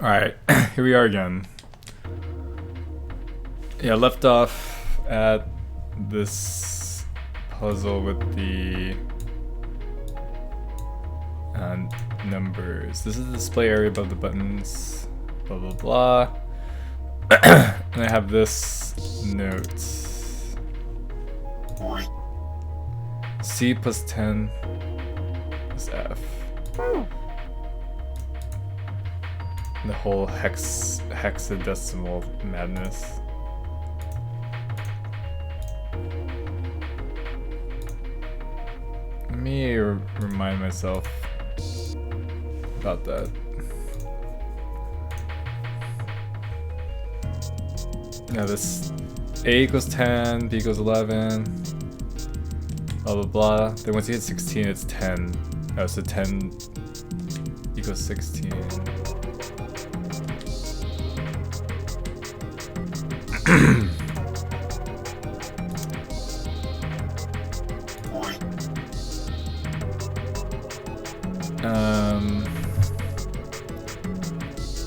Alright, here we are again. Yeah, left off at this puzzle with the numbers. This is the display area above the buttons, blah blah blah. And I have this note. C plus 10 is F. The whole hexadecimal madness. Let me remind myself about that. Now this A equals 10, B equals 11, blah blah blah. Then once you hit 16, it's 10. Oh, so 10 equals 16.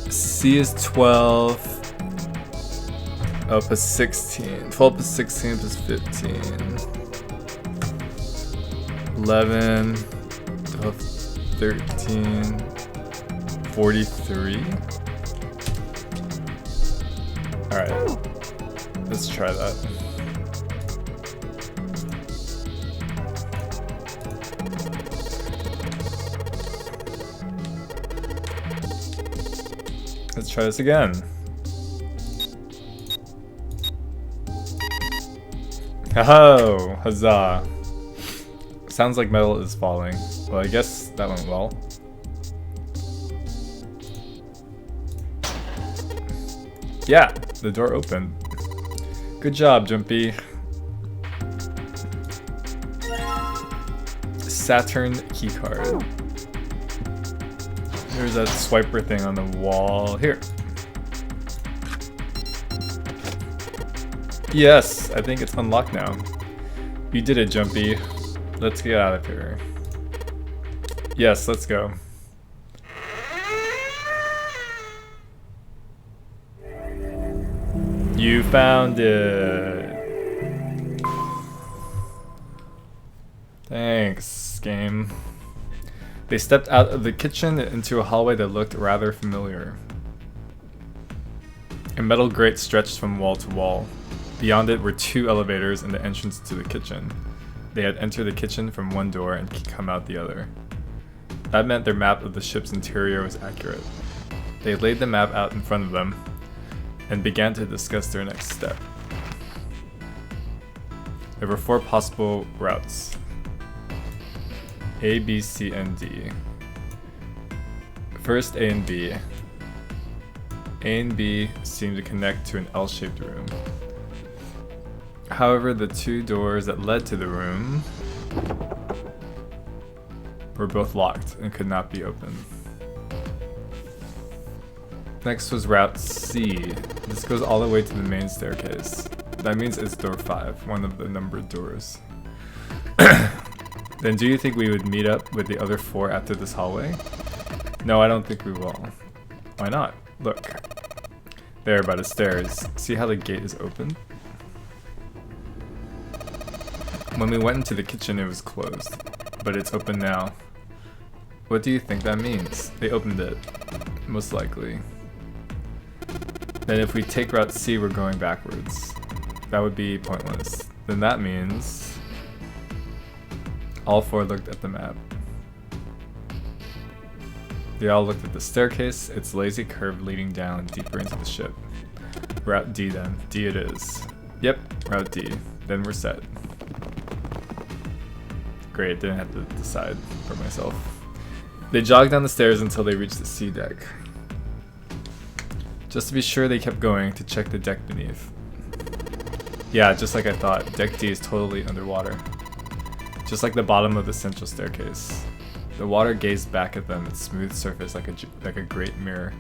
C is 12. Oh, plus 16. 12 plus 16 plus 15. 11. 12, 13. 43. Alright. Let's try that. Let's try this again. Oh, huzzah. Sounds like metal is falling. Well, I guess that went well. Yeah, the door opened. Good job, Jumpy. Saturn keycard. There's that swiper thing on the wall here. Yes, I think it's unlocked now. You did it, Jumpy. Let's get out of here. Yes, let's go. You found it. Thanks, game. They stepped out of the kitchen into a hallway that looked rather familiar. A metal grate stretched from wall to wall. Beyond it were two elevators and the entrance to the kitchen. They had entered the kitchen from one door and come out the other. That meant their map of the ship's interior was accurate. They laid the map out in front of them and began to discuss their next step. There were 4 possible routes. A, B, C, and D. First, A and B. A and B seemed to connect to an L-shaped room. However, the 2 doors that led to the room were both locked and could not be opened. Next was Route C. This goes all the way to the main staircase. That means it's door 5, one of the numbered doors. Then do you think we would meet up with the other 4 after this hallway? No, I don't think we will. Why not? Look. There by the stairs. See how the gate is open? When we went into the kitchen it was closed, but it's open now. What do you think that means? They opened it. Most likely. Then if we take Route C we're going backwards. That would be pointless. Then that means all 4 looked at the map. They all looked at the staircase, its lazy curve leading down deeper into the ship. Route D then. D it is. Yep, Route D. Then we're set. Great, didn't have to decide for myself. They jogged down the stairs until they reached the C deck. Just to be sure they kept going to check the deck beneath. Yeah, just like I thought, Deck D is totally underwater. Just like the bottom of the central staircase. The water gazed back at them, its smooth surface like a great mirror.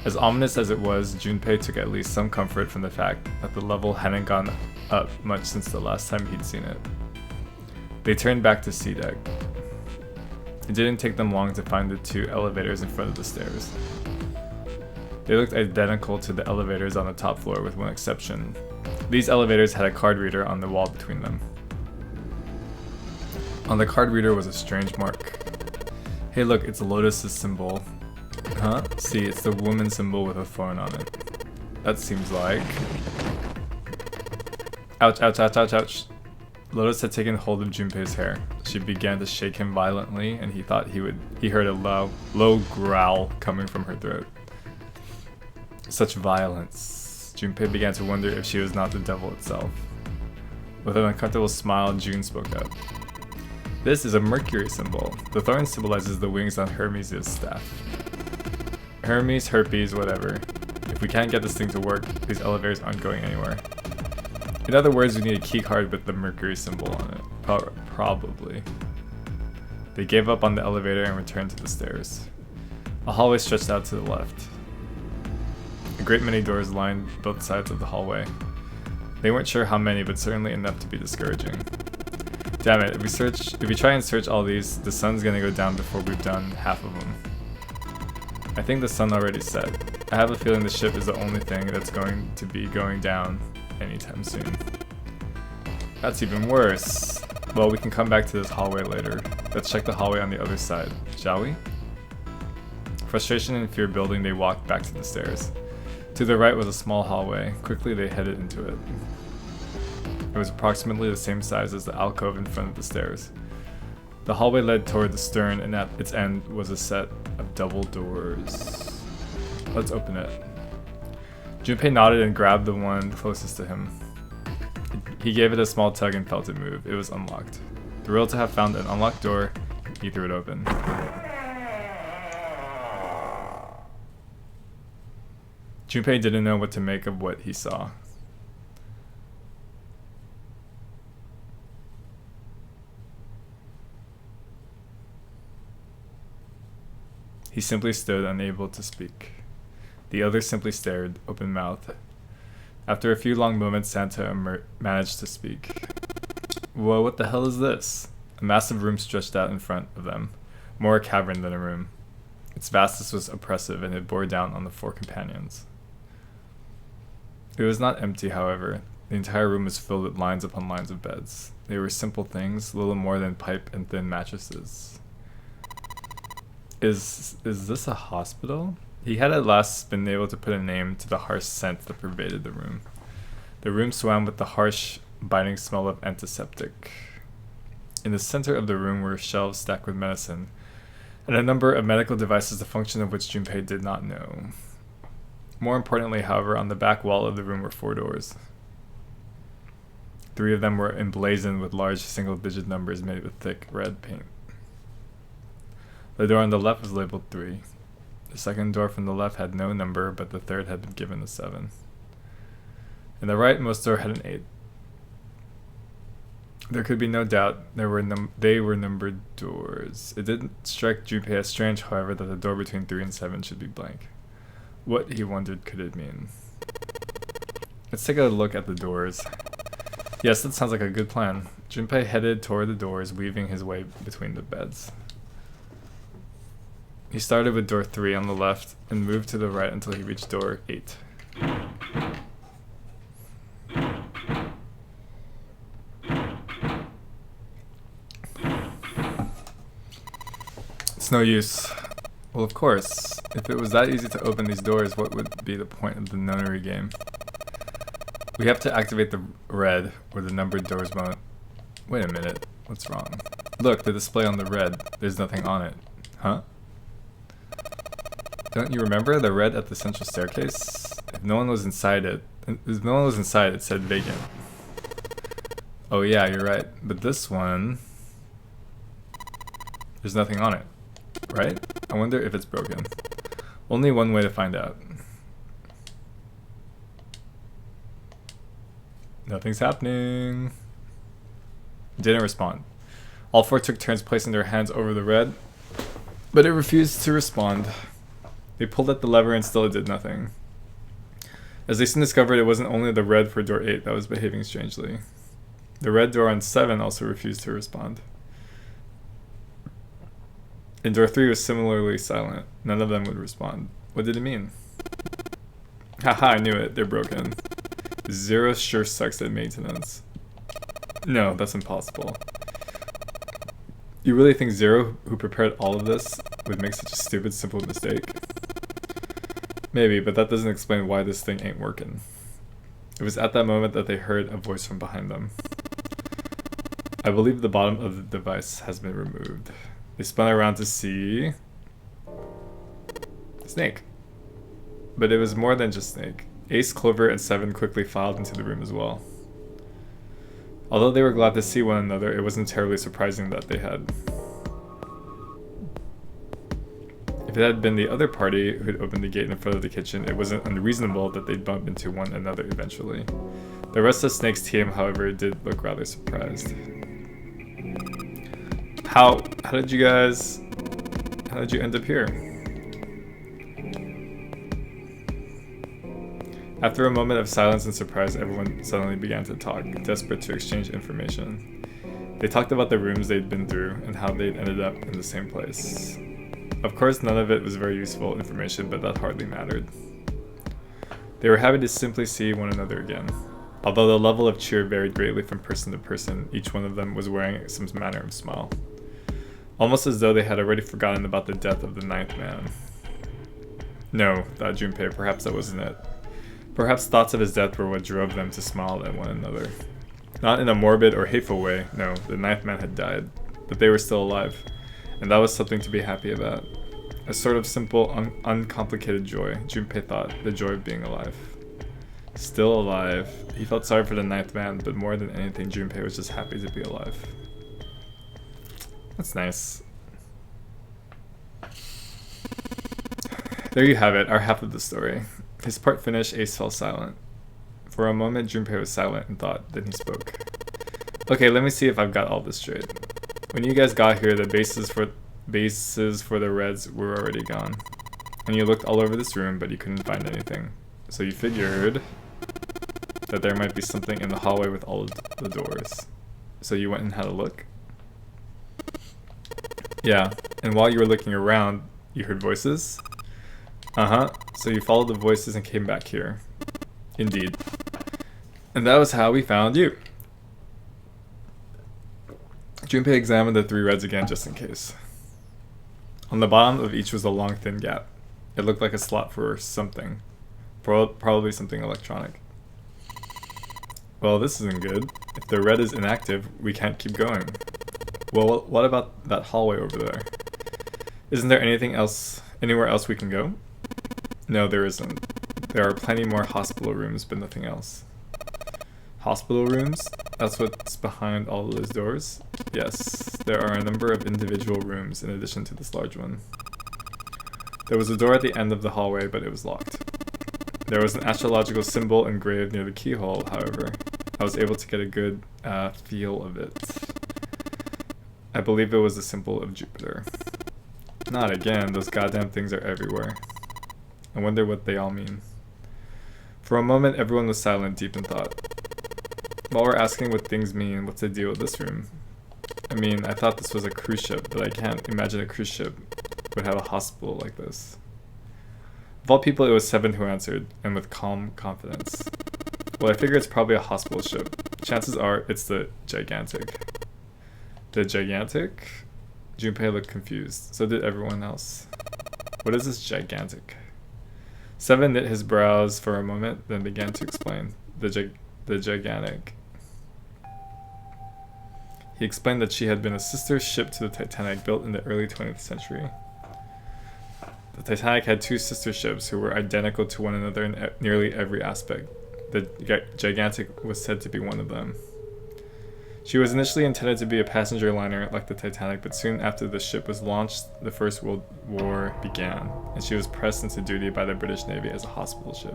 As ominous as it was, Junpei took at least some comfort from the fact that the level hadn't gone up much since the last time he'd seen it. They turned back to C deck. It didn't take them long to find the two elevators in front of the stairs. They looked identical to the elevators on the top floor with one exception. These elevators had a card reader on the wall between them. On the card reader was a strange mark. Hey look, it's Lotus's symbol. Huh? See, it's the woman symbol with a thorn on it. That seems like... Ouch, ouch, ouch, ouch, ouch. Lotus had taken hold of Junpei's hair. She began to shake him violently, and he thought he heard a low growl coming from her throat. Such violence. Junpei began to wonder if she was not the devil itself. With an uncomfortable smile, June spoke up. This is a Mercury symbol. The thorn symbolizes the wings on Hermes' staff. Hermes, herpes, whatever. If we can't get this thing to work, these elevators aren't going anywhere. In other words, we need a key card with the Mercury symbol on it. Probably. They gave up on the elevator and returned to the stairs. A hallway stretched out to the left. A great many doors lined both sides of the hallway. They weren't sure how many, but certainly enough to be discouraging. Damn it, if we try and search all these, the sun's gonna go down before we've done half of them. I think the sun already set. I have a feeling the ship is the only thing that's going to be going down anytime soon. That's even worse. Well, we can come back to this hallway later. Let's check the hallway on the other side, shall we? Frustration and fear building, they walked back to the stairs. To the right was a small hallway. Quickly they headed into it. It was approximately the same size as the alcove in front of the stairs. The hallway led toward the stern, and at its end was a set of double doors. Let's open it. Junpei nodded and grabbed the one closest to him. He gave it a small tug and felt it move. It was unlocked. Thrilled to have found an unlocked door, he threw it open. Junpei didn't know what to make of what he saw. He simply stood, unable to speak. The other simply stared, open-mouthed. After a few long moments, Santa managed to speak. Whoa, what the hell is this? A massive room stretched out in front of them, more a cavern than a room. Its vastness was oppressive, and it bore down on the four companions. It was not empty, however. The entire room was filled with lines upon lines of beds. They were simple things, little more than pipe and thin mattresses. Is this a hospital? He had at last been able to put a name to the harsh scent that pervaded the room. The room swam with the harsh, biting smell of antiseptic. In the center of the room were shelves stacked with medicine, and a number of medical devices the function of which Junpei did not know. More importantly, however, on the back wall of the room were 4 doors. 3 of them were emblazoned with large single-digit numbers made with thick red paint. The door on the left was labeled 3. The second door from the left had no number, but the third had been given a 7. In the rightmost door had an 8. There could be no doubt they were numbered doors. It didn't strike Junpei as strange, however, that the door between 3 and 7 should be blank. What, he wondered, could it mean? Let's take a look at the doors. Yes, that sounds like a good plan. Junpei headed toward the doors, weaving his way between the beds. He started with door 3 on the left and moved to the right until he reached door 8. It's no use. Well, of course. If it was that easy to open these doors, what would be the point of the nunnery game? We have to activate the red, or the numbered doors won't... Wait a minute. What's wrong? Look, the display on the red. There's nothing on it. Huh? Don't you remember the red at the central staircase? If no one was inside, it said vacant. Oh yeah, you're right. But this one... There's nothing on it. Right? I wonder if it's broken. Only one way to find out. Nothing's happening. Didn't respond. All 4 took turns placing their hands over the red, but it refused to respond. They pulled at the lever and still it did nothing. As they soon discovered, it wasn't only the red for door 8 that was behaving strangely. The red door on 7 also refused to respond. And door 3 was similarly silent. None of them would respond. What did it mean? Haha, I knew it. They're broken. Zero sure sucks at maintenance. No, that's impossible. You really think Zero, who prepared all of this, would make such a stupid, simple mistake? Maybe, but that doesn't explain why this thing ain't working. It was at that moment that they heard a voice from behind them. I believe the bottom of the device has been removed. They spun around to see... Snake. But it was more than just Snake. Ace, Clover, and Seven quickly filed into the room as well. Although they were glad to see one another, it wasn't terribly surprising that they had. If it had been the other party who had opened the gate in front of the kitchen, it wasn't unreasonable that they'd bump into one another eventually. The rest of Snake's team, however, did look rather surprised. How did you end up here? After a moment of silence and surprise, everyone suddenly began to talk, desperate to exchange information. They talked about the rooms they'd been through and how they'd ended up in the same place. Of course, none of it was very useful information, but that hardly mattered. They were happy to simply see one another again. Although the level of cheer varied greatly from person to person, each one of them was wearing some manner of smile. Almost as though they had already forgotten about the death of the ninth man. No, thought Junpei, perhaps that wasn't it. Perhaps thoughts of his death were what drove them to smile at one another. Not in a morbid or hateful way, no, the ninth man had died, but they were still alive, and that was something to be happy about. A sort of simple, uncomplicated joy, Junpei thought, the joy of being alive. Still alive. He felt sorry for the ninth man, but more than anything, Junpei was just happy to be alive. That's nice. There you have it, our half of the story. His part finished, Ace fell silent. For a moment, Junpei was silent and thought, then he spoke. Okay, let me see if I've got all this straight. When you guys got here, the bases for the Reds were already gone. And you looked all over this room, but you couldn't find anything. So you figured that there might be something in the hallway with all of the doors. So you went and had a look? Yeah, and while you were looking around, you heard voices? Uh-huh, so you followed the voices and came back here. Indeed. And that was how we found you. Junpei examined the three Reds again just in case. On the bottom of each was a long thin gap. It looked like a slot for something. Probably something electronic. Well, this isn't good. If the red is inactive, we can't keep going. Well, what about that hallway over there? Isn't there anywhere else we can go? No, there isn't. There are plenty more hospital rooms, but nothing else. Hospital rooms? That's what's behind all of those doors? Yes, there are a number of individual rooms in addition to this large one. There was a door at the end of the hallway, but it was locked. There was an astrological symbol engraved near the keyhole, however. I was able to get a good feel of it. I believe it was the symbol of Jupiter. Not again, those goddamn things are everywhere. I wonder what they all mean. For a moment, everyone was silent, deep in thought. While we're asking what things mean, what's the deal with this room? I mean, I thought this was a cruise ship, but I can't imagine a cruise ship would have a hospital like this. Of all people, it was Seven who answered, and with calm confidence. Well, I figure it's probably a hospital ship. Chances are, it's the Gigantic. The Gigantic? Junpei looked confused. So did everyone else. What is this Gigantic? Seven knit his brows for a moment, then began to explain. The Gigantic. He explained that she had been a sister ship to the Titanic built in the early 20th century. The Titanic had two sister ships who were identical to one another in nearly every aspect. The Gigantic was said to be one of them. She was initially intended to be a passenger liner like the Titanic, but soon after the ship was launched, the First World War began, and she was pressed into duty by the British Navy as a hospital ship.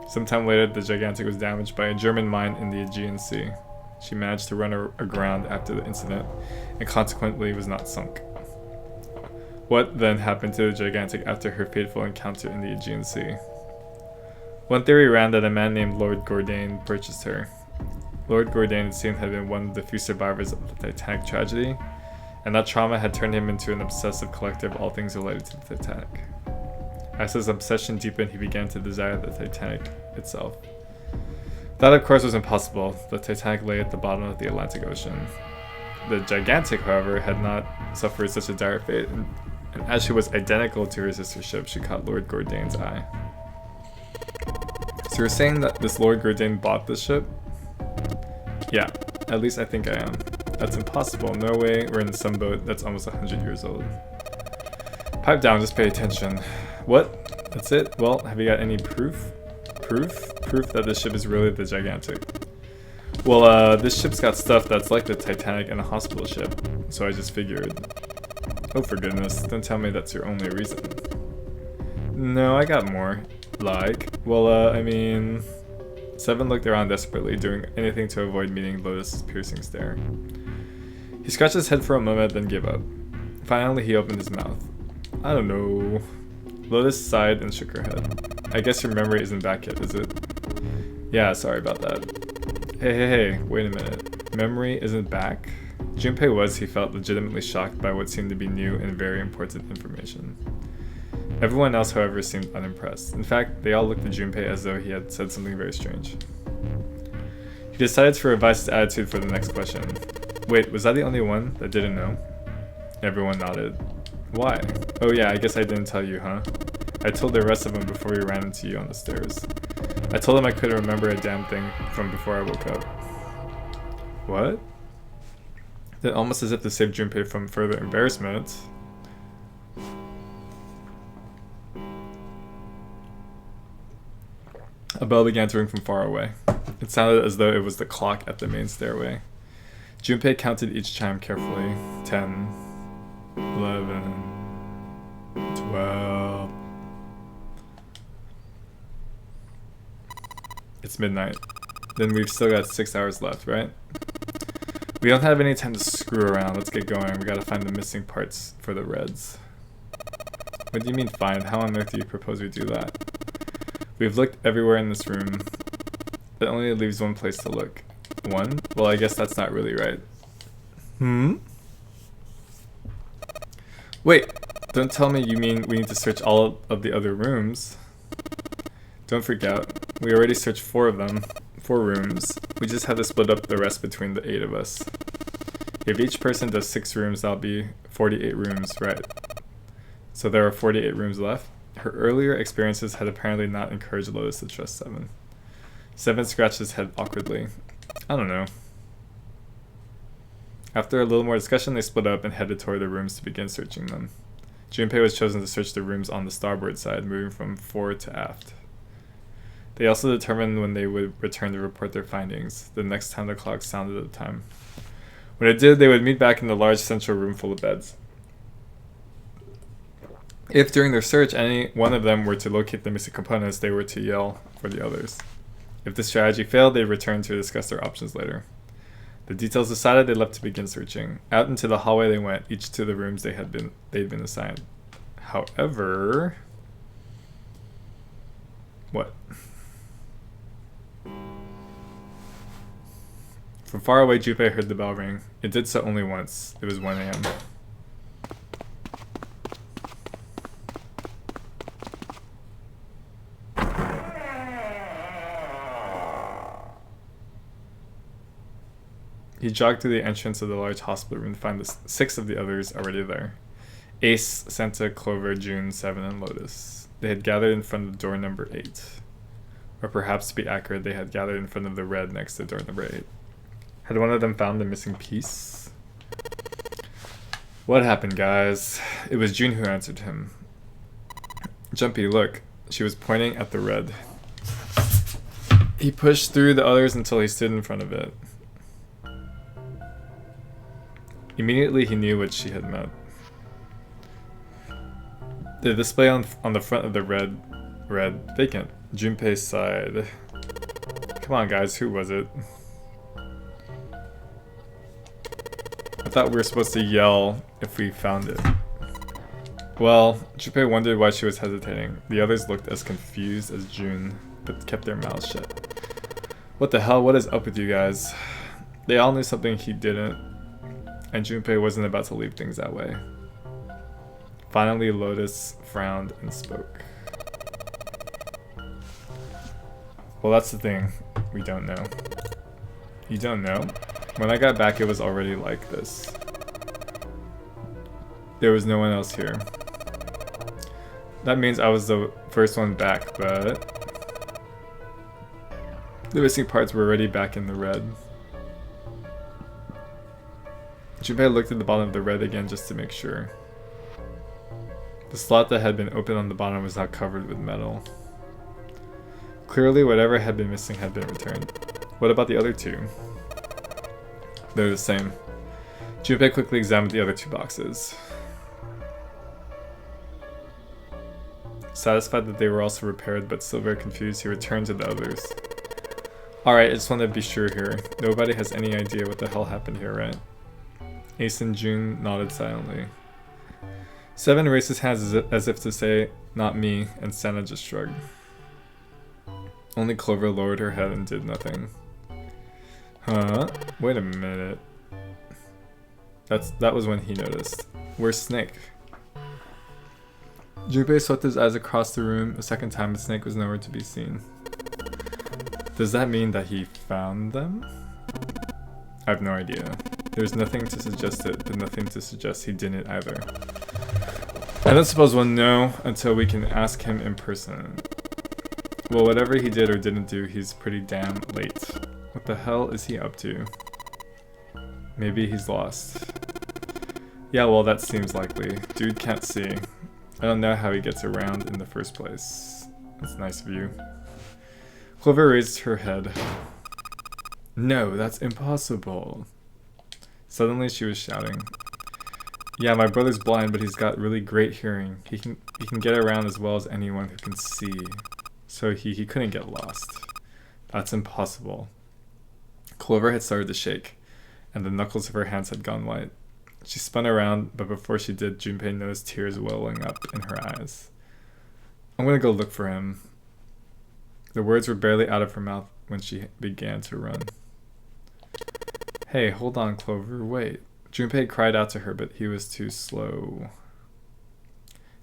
Sometime later, the Gigantic was damaged by a German mine in the Aegean Sea. She managed to run aground after the incident, and consequently was not sunk. What then happened to the Gigantic after her fateful encounter in the Aegean Sea? One theory ran that a man named Lord Gourdane purchased her. Lord Gourdane, it seemed, had been one of the few survivors of the Titanic tragedy, and that trauma had turned him into an obsessive collector of all things related to the Titanic. As his obsession deepened, he began to desire the Titanic itself. That, of course, was impossible. The Titanic lay at the bottom of the Atlantic Ocean. The Gigantic, however, had not suffered such a dire fate, and as she was identical to her sister ship, she caught Lord Gordane's eye. So you're saying that this Lord Gordane bought this ship? Yeah, at least I think I am. That's impossible. No way we're in some boat that's almost 100 years old. Pipe down, just pay attention. What? That's it? Well, have you got any proof? Proof that this ship is really the Gigantic. Well, this ship's got stuff that's like the Titanic and a hospital ship, so I just figured. Oh, for goodness, don't tell me that's your only reason. No, I got more. Like? Well, I mean... Seven looked around desperately, doing anything to avoid meeting Lotus's piercing stare. He scratched his head for a moment, then gave up. Finally, he opened his mouth. I don't know... Lotus sighed and shook her head. I guess your memory isn't back yet, is it? Yeah, sorry about that. Hey, wait a minute. Memory isn't back? Junpei was, he felt, legitimately shocked by what seemed to be new and very important information. Everyone else, however, seemed unimpressed. In fact, they all looked at Junpei as though he had said something very strange. He decided to revise his attitude for the next question. Wait, was I the only one that didn't know? Everyone nodded. Why? Oh yeah, I guess I didn't tell you, huh? I told the rest of them before we ran into you on the stairs. I told them I couldn't remember a damn thing from before I woke up. What? Then, almost as if to save Junpei from further embarrassment, a bell began to ring from far away. It sounded as though it was the clock at the main stairway. Junpei counted each chime carefully. 10, 11, 12... It's midnight. Then we've still got 6 hours left, right? We don't have any time to screw around. Let's get going. We gotta find the missing parts for the Reds. What do you mean find? How on earth do you propose we do that? We've looked everywhere in this room. It only leaves one place to look. One? Well, I guess that's not really right. Wait, don't tell me you mean we need to search all of the other rooms. Don't freak out. We already searched 4 of them. 4 rooms. We just have to split up the rest between the 8 of us. If each person does 6 rooms, that'll be 48 rooms, right? So there are 48 rooms left? Her earlier experiences had apparently not encouraged Lotus to trust Seven. Seven scratched his head awkwardly. I don't know. After a little more discussion, they split up and headed toward the rooms to begin searching them. Junpei was chosen to search the rooms on the starboard side, moving from forward to aft. They also determined when they would return to report their findings, the next time the clock sounded the time. When it did, they would meet back in the large central room full of beds. If during their search any one of them were to locate the missing components, they were to yell for the others. If the strategy failed, they returned to discuss their options later. The details decided, they left to begin searching. Out into the hallway they went, each to the rooms they'd been assigned. However... What? From far away, Junpei heard the bell ring. It did so only once. It was 1 a.m. He jogged to the entrance of the large hospital room to find the 6 of the others already there. Ace, Santa, Clover, June, Seven, and Lotus. They had gathered in front of door number 8. Or perhaps to be accurate, they had gathered in front of the red next to door number 8. Had one of them found the missing piece? What happened, guys? It was June who answered him. Jumpy, look. She was pointing at the red. He pushed through the others until he stood in front of it. Immediately he knew what she had meant. The display on the front of the red read vacant. Junpei sighed. Come on guys, who was it? I thought we were supposed to yell if we found it. Well, Junpei wondered why she was hesitating. The others looked as confused as June, but kept their mouths shut. What the hell? What is up with you guys? They all knew something he didn't. and Junpei wasn't about to leave things that way. Finally, Lotus frowned and spoke. Well, that's the thing. We don't know. You don't know? When I got back, it was already like this. There was no one else here. That means I was the first one back, but the missing parts were already back in the red. Junpei looked at the bottom of the red again just to make sure. The slot that had been open on the bottom was now covered with metal. Clearly, whatever had been missing had been returned. What about the other two? They're the same. Junpei quickly examined the other two boxes. Satisfied that they were also repaired, but still very confused, he returned to the others. Alright, I just want to be sure here. Nobody has any idea what the hell happened here, right? Ace and June nodded silently. Seven raised his hands as if to say, not me, and Santa just shrugged. Only Clover lowered her head and did nothing. Huh? Wait a minute. That was when he noticed. Where's Snake? Junpei swept his eyes across the room a second time, but Snake was nowhere to be seen. Does that mean that he found them? I have no idea. There's nothing to suggest it, but nothing to suggest he didn't either. I don't suppose we'll know until we can ask him in person. Well, whatever he did or didn't do, he's pretty damn late. What the hell is he up to? Maybe he's lost. Yeah, well, that seems likely. Dude can't see. I don't know how he gets around in the first place. That's nice of you. Clover raised her head. No, that's impossible. Suddenly she was shouting. Yeah, my brother's blind, but he's got really great hearing. He can get around as well as anyone who can see. So he couldn't get lost. That's impossible. Clover had started to shake, and the knuckles of her hands had gone white. She spun around, but before she did, Junpei noticed tears welling up in her eyes. I'm gonna go look for him. The words were barely out of her mouth when she began to run. Hey, hold on, Clover, wait. Junpei cried out to her, but he was too slow.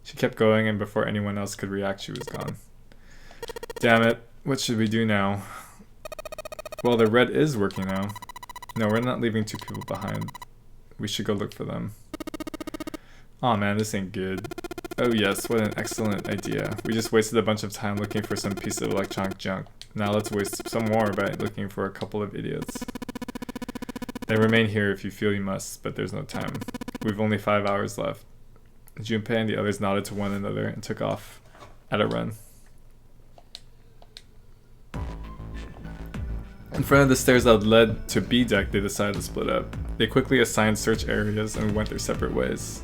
She kept going, and before anyone else could react, she was gone. Damn it, what should we do now? Well, the red is working now. No, we're not leaving two people behind. We should go look for them. Aw man, this ain't good. Oh yes, what an excellent idea. We just wasted a bunch of time looking for some piece of electronic junk. Now let's waste some more by looking for a couple of idiots. Then remain here if you feel you must, but there's no time. We've only 5 hours left. Junpei and the others nodded to one another and took off at a run. In front of the stairs that led to B deck, they decided to split up. They quickly assigned search areas and went their separate ways.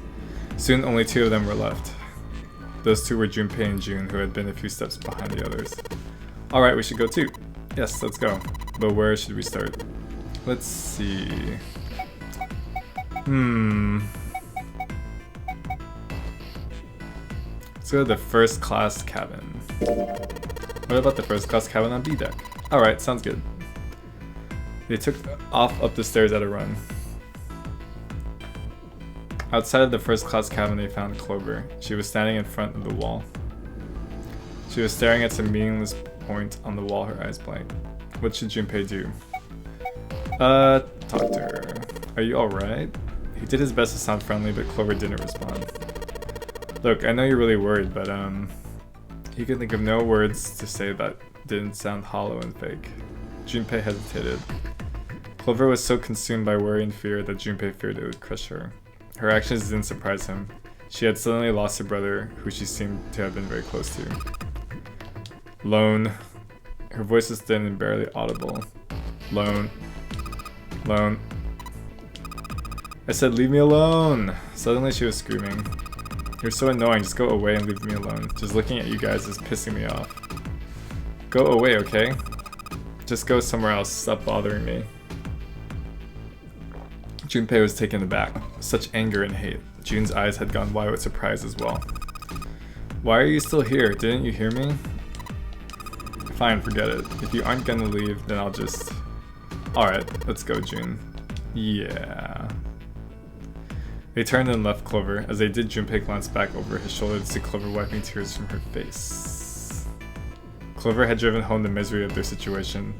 Soon only 2 of them were left. Those 2 were Junpei and June, who had been a few steps behind the others. Alright, we should go too. Yes, let's go. But where should we start? Let's see. Let's go to the first class cabin. What about the first class cabin on B deck? Alright, sounds good. They took off up the stairs at a run. Outside of the first class cabin, they found Clover. She was standing in front of the wall. She was staring at some meaningless point on the wall, her eyes blank. What should Junpei do? Talk to her. Are you alright? He did his best to sound friendly, but Clover didn't respond. Look, I know you're really worried, but he could think of no words to say that didn't sound hollow and fake. Junpei hesitated. Clover was so consumed by worry and fear that Junpei feared it would crush her. Her actions didn't surprise him. She had suddenly lost her brother, who she seemed to have been very close to. Lone. Her voice was thin and barely audible. Lone. Lone. I said, leave me alone! Suddenly she was screaming. You're so annoying, just go away and leave me alone. Just looking at you guys is pissing me off. Go away, okay? Just go somewhere else, stop bothering me. Junpei was taken aback. Such anger and hate. June's eyes had gone wide with surprise as well. Why are you still here? Didn't you hear me? Fine, forget it. If you aren't gonna leave, then I'll just... Alright, let's go, June. Yeah. They turned and left Clover. As they did, Junpei glanced back over his shoulder to see Clover wiping tears from her face. Clover had driven home the misery of their situation,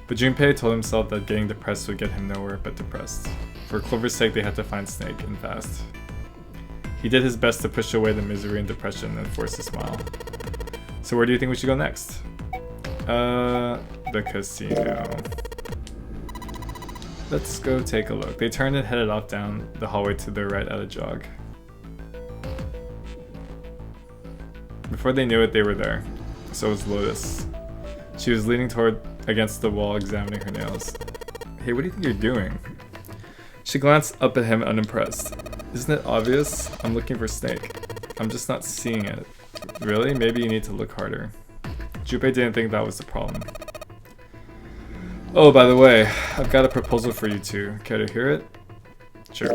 but Junpei told himself that getting depressed would get him nowhere but depressed. For Clover's sake, they had to find Snake, and fast. He did his best to push away the misery and depression and force a smile. So where do you think we should go next? The casino. Let's go take a look. They turned and headed off down the hallway to their right at a jog. Before they knew it, they were there. So was Lotus. She was leaning against the wall, examining her nails. Hey, what do you think you're doing? She glanced up at him unimpressed. Isn't it obvious? I'm looking for Snake. I'm just not seeing it. Really? Maybe you need to look harder. Junpei didn't think that was the problem. Oh, by the way, I've got a proposal for you two. Care to hear it? Sure.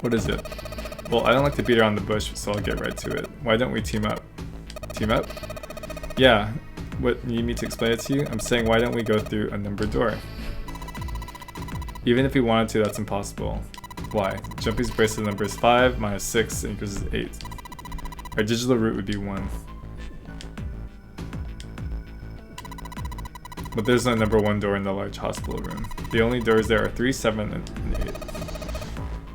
What is it? Well, I don't like to beat around the bush, so I'll get right to it. Why don't we team up? Team up? Yeah. What, you need me to explain it to you? I'm saying why don't we go through a numbered door? Even if we wanted to, that's impossible. Why? Jumpy's bracelet number is 5 minus 6 equals 8. Our digital route would be 1. But there's no number 1 door in the large hospital room. The only doors there are 3, 7, and 8.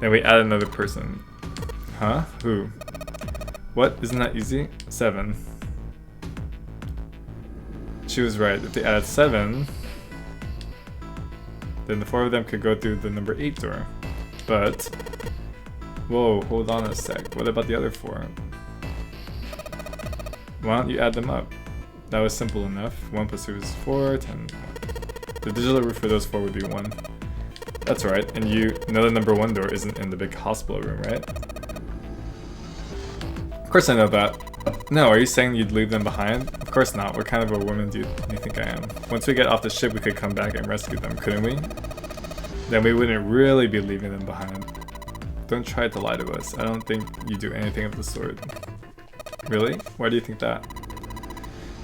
Then we add another person. Huh? Who? What? Isn't that easy? 7. She was right. If they added 7, then the 4 of them could go through the number 8 door. But, whoa, hold on a sec. What about the other 4? Why don't you add them up? That was simple enough. 1 plus 2 is 4, 10. The digital route for those 4 would be 1. That's right, and you know the number 1 door isn't in the big hospital room, right? Of course I know that. No, are you saying you'd leave them behind? Of course not. What kind of a woman do you think I am? Once we get off the ship, we could come back and rescue them, couldn't we? Then we wouldn't really be leaving them behind. Don't try to lie to us. I don't think you do anything of the sort. Really? Why do you think that?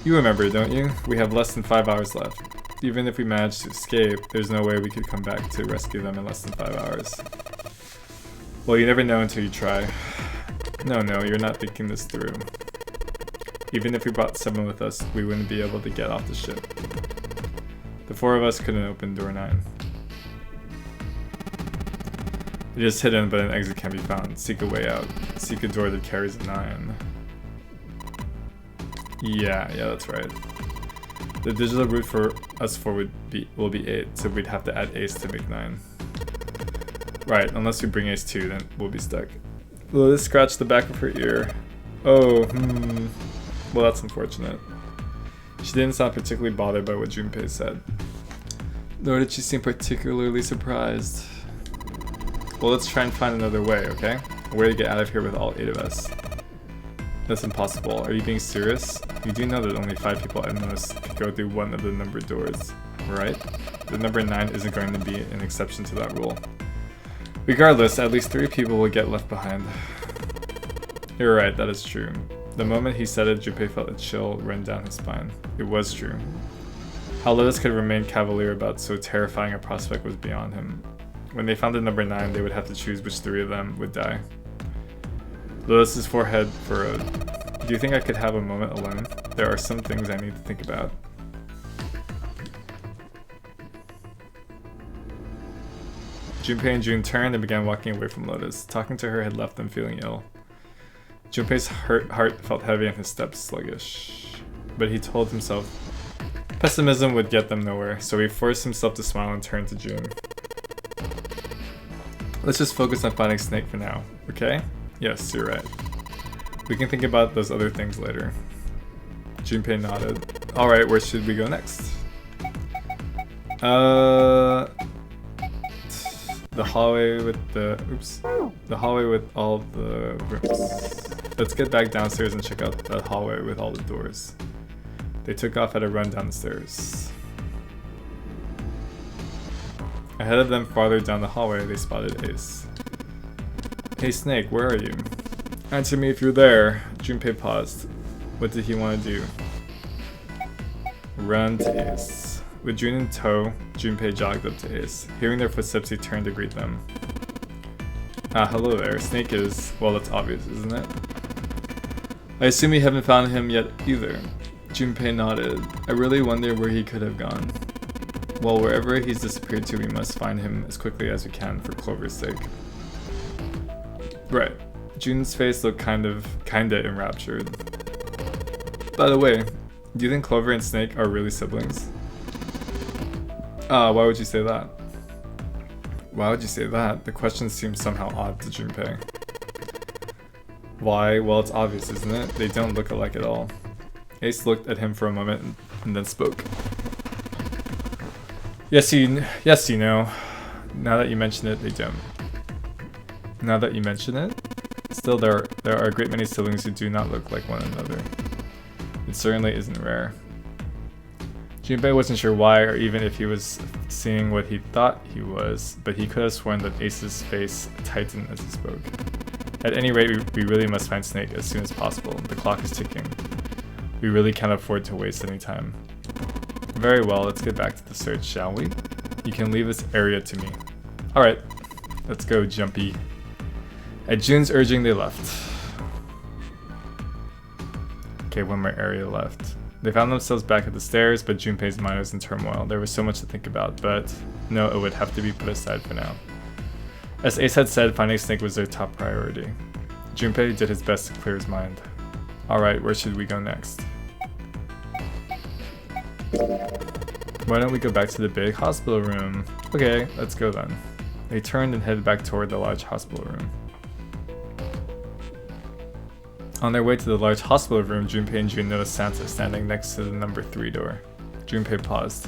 You remember, don't you? We have less than 5 hours left. Even if we manage to escape, there's no way we could come back to rescue them in less than 5 hours. Well, you never know until you try. No, you're not thinking this through. Even if we brought 7 with us, we wouldn't be able to get off the ship. The 4 of us couldn't open door 9. It is hidden, but an exit can be found. Seek a way out. Seek a door that carries a 9. Yeah, that's right. The digital route for us 4 will be 8, so we'd have to add Ace to make 9. Right, unless we bring Ace 2, then we'll be stuck. Lotus scratched the back of her ear. Oh, well, that's unfortunate. She didn't sound particularly bothered by what Junpei said. Nor did she seem particularly surprised. Well, let's try and find another way, okay? A way to get out of here with all 8 of us. That's impossible. Are you being serious? You do know that only 5 people at most could go through one of the numbered doors, right? The number 9 isn't going to be an exception to that rule. Regardless, at least 3 people will get left behind. You're right, that is true. The moment he said it, Junpei felt a chill run down his spine. It was true. How Lotus could remain cavalier about so terrifying a prospect was beyond him. When they found the number 9, they would have to choose which 3 of them would die. Lotus's forehead furrowed. Do you think I could have a moment alone? There are some things I need to think about. Junpei and June turned and began walking away from Lotus. Talking to her had left them feeling ill. Junpei's heart felt heavy and his steps sluggish. But he told himself pessimism would get them nowhere, so he forced himself to smile and turn to June. Let's just focus on finding Snake for now, okay? Yes, you're right. We can think about those other things later. Junpei nodded. Alright, where should we go next? The hallway with the hallway with all the rooms. Let's get back downstairs and check out the hallway with all the doors. They took off at a run down the stairs. Ahead of them, farther down the hallway, they spotted Ace. Hey Snake, where are you? Answer me if you're there. Junpei paused. What did he want to do? Run to Ace. With June in tow, Junpei jogged up to Ace. Hearing their footsteps, he turned to greet them. Ah, hello there. Snake is... well, that's obvious, isn't it? I assume you haven't found him yet either. Junpei nodded. I really wonder where he could have gone. Well, wherever he's disappeared to, we must find him as quickly as we can for Clover's sake. Right. Jun's face looked kinda enraptured. By the way, do you think Clover and Snake are really siblings? Why would you say that? Why would you say that? The question seems somehow odd to Junpei. Why? Well, it's obvious, isn't it? They don't look alike at all. Ace looked at him for a moment and then spoke. Yes, you know. Now that you mention it, they don't. Now that you mention it? Still, there are a great many siblings who do not look like one another. It certainly isn't rare. Junpei wasn't sure why, or even if he was seeing what he thought he was, but he could have sworn that Ace's face tightened as he spoke. At any rate, we really must find Snake as soon as possible. The clock is ticking. We really can't afford to waste any time. Very well, let's get back to the search, shall we? You can leave this area to me. Alright, let's go, Jumpy. At Jun's urging, they left. Okay, one more area left. They found themselves back at the stairs, but Junpei's mind was in turmoil. There was so much to think about, but no, it would have to be put aside for now. As Ace had said, finding Snake was their top priority. Junpei did his best to clear his mind. Alright, where should we go next? Why don't we go back to the big hospital room? Okay, let's go then. They turned and headed back toward the large hospital room. On their way to the large hospital room, Junpei and Jun noticed Santa standing next to the number 3 door. Junpei paused.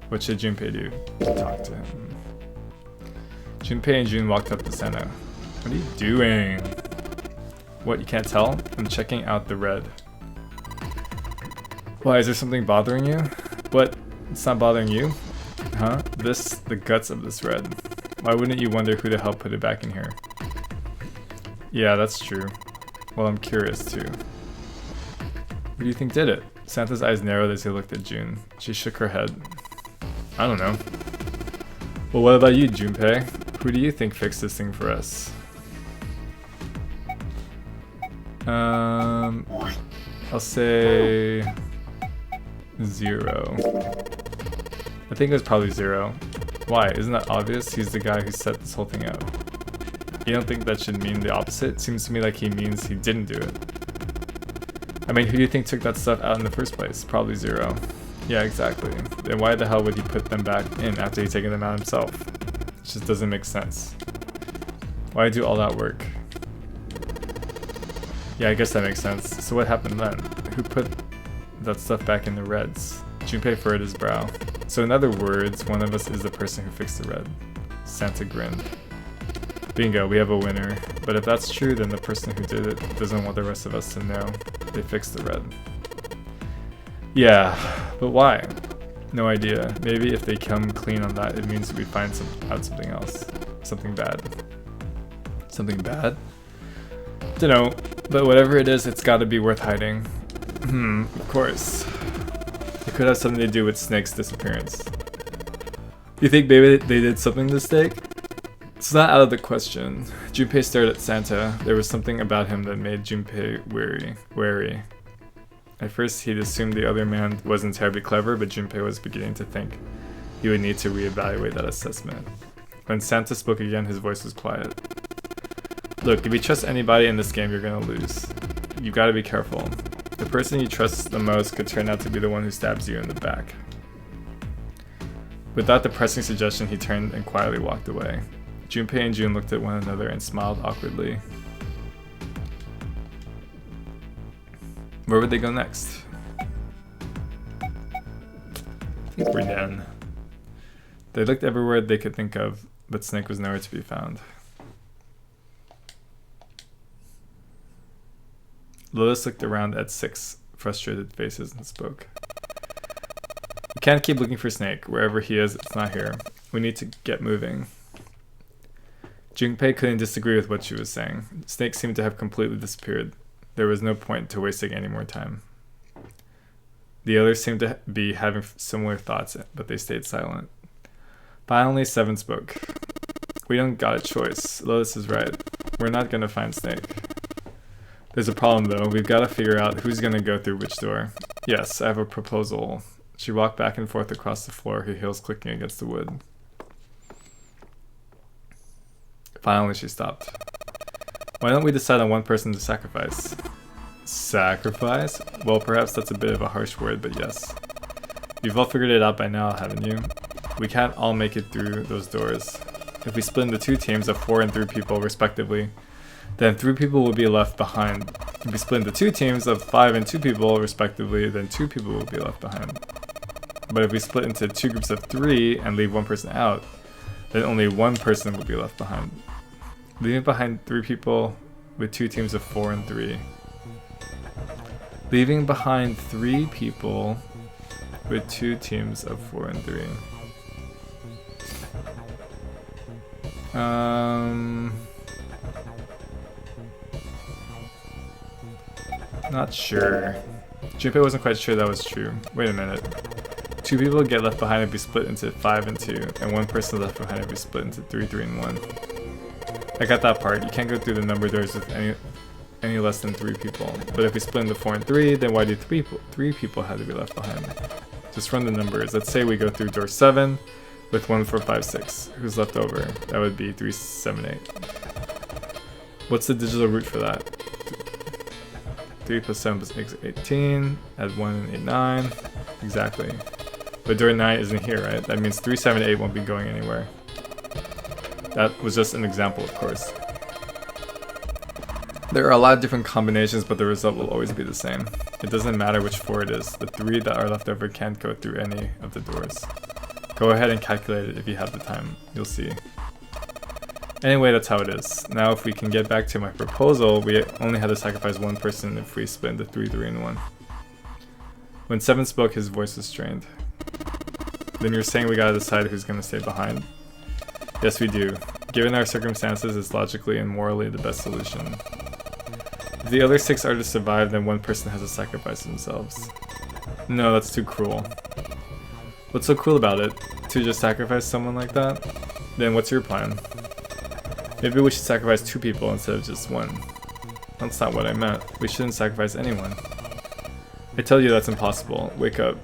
What should Junpei do? Talk to him. Junpei and Jun walked up to Santa. What are you doing? What, you can't tell? I'm checking out the red. Why, is there something bothering you? What? It's not bothering you? Huh? The guts of this red. Why wouldn't you wonder who the hell put it back in here? Yeah, that's true. Well, I'm curious too. Who do you think did it? Santa's eyes narrowed as he looked at Jun. She shook her head. I don't know. Well, what about you, Junpei? Who do you think fixed this thing for us? I'll say 0. I think it was probably 0. Why? Isn't that obvious? He's the guy who set this whole thing up. You don't think that should mean the opposite? Seems to me like he means he didn't do it. I mean, who do you think took that stuff out in the first place? Probably 0. Yeah, exactly. Then why the hell would he put them back in after he'd taken them out himself? It just doesn't make sense. Why do all that work? Yeah, I guess that makes sense. So what happened then? Who put that stuff back in the reds? Junpei furrowed his brow. So in other words, one of us is the person who fixed the red. Santa grinned. Bingo, we have a winner. But if that's true, then the person who did it doesn't want the rest of us to know they fixed the red. Yeah, but why? No idea. Maybe if they come clean on that, it means we find out something else. Something bad. Something bad? Dunno, but whatever it is, it's gotta be worth hiding. Of course. It could have something to do with Snake's disappearance. You think maybe they did something to Snake? It's not out of the question. Junpei stared at Santa. There was something about him that made Junpei wary. At first, he'd assumed the other man wasn't terribly clever, but Junpei was beginning to think he would need to reevaluate that assessment. When Santa spoke again, his voice was quiet. Look, if you trust anybody in this game, you're gonna lose. You've gotta be careful. The person you trust the most could turn out to be the one who stabs you in the back. Without the pressing suggestion, he turned and quietly walked away. Junpei and Jun looked at one another and smiled awkwardly. Where would they go next? I think we're done. They looked everywhere they could think of, but Snake was nowhere to be found. Lotus looked around at 6 frustrated faces and spoke. We can't keep looking for Snake. Wherever he is, it's not here. We need to get moving. Junpei couldn't disagree with what she was saying. Snake seemed to have completely disappeared. There was no point to wasting any more time. The others seemed to be having similar thoughts, but they stayed silent. Finally, 7 spoke. We don't got a choice. Lotus is right. We're not gonna find Snake. There's a problem though. We've got to figure out who's gonna go through which door. Yes, I have a proposal. She walked back and forth across the floor, her heels clicking against the wood. Finally, she stopped. Why don't we decide on one person to sacrifice? Sacrifice? Well, perhaps that's a bit of a harsh word, but yes. You've all figured it out by now, haven't you? We can't all make it through those doors. If we split into 2 teams of 4 and 3 people, respectively, then 3 people will be left behind. If we split into 2 teams of 5 and 2 people, respectively, then 2 people will be left behind. But if we split into 2 groups of 3 and leave 1 person out, then only 1 person will be left behind. Leaving behind 3 people with 2 teams of 4 and 3. Leaving behind 3 people with 2 teams of 4 and 3. Not sure. Junpei wasn't quite sure that was true. Wait a minute. 2 people get left behind if we split into 5 and 2, and 1 person left behind if we split into 3, 3, and 1. I got that part. You can't go through the number doors with any less than 3 people. But if we split into 4 and 3, then why do 3 people have to be left behind? Just run the numbers. Let's say we go through door 7 with 1, 4, 5, 6. Who's left over? That would be 3, 7, 8. What's the digital root for that? 3 plus 7 plus 8 is 18. Add 1 and 8, 9. Exactly. But door 9 isn't here, right? That means 3, 7, 8 won't be going anywhere. That was just an example, of course. There are a lot of different combinations, but the result will always be the same. It doesn't matter which 4 it is. The 3 that are left over can't go through any of the doors. Go ahead and calculate it if you have the time. You'll see. Anyway, that's how it is. Now if we can get back to my proposal, we only had to sacrifice 1 person if we split into 3, 3, and 1. When Seven spoke, his voice was strained. Then you're saying we gotta decide who's gonna stay behind? Yes, we do. Given our circumstances, it's logically and morally the best solution. If the other 6 are to survive, then 1 person has to sacrifice themselves. No, that's too cruel. What's so cruel about it? To just sacrifice someone like that? Then what's your plan? Maybe we should sacrifice 2 people instead of just 1. That's not what I meant. We shouldn't sacrifice anyone. I tell you that's impossible. Wake up.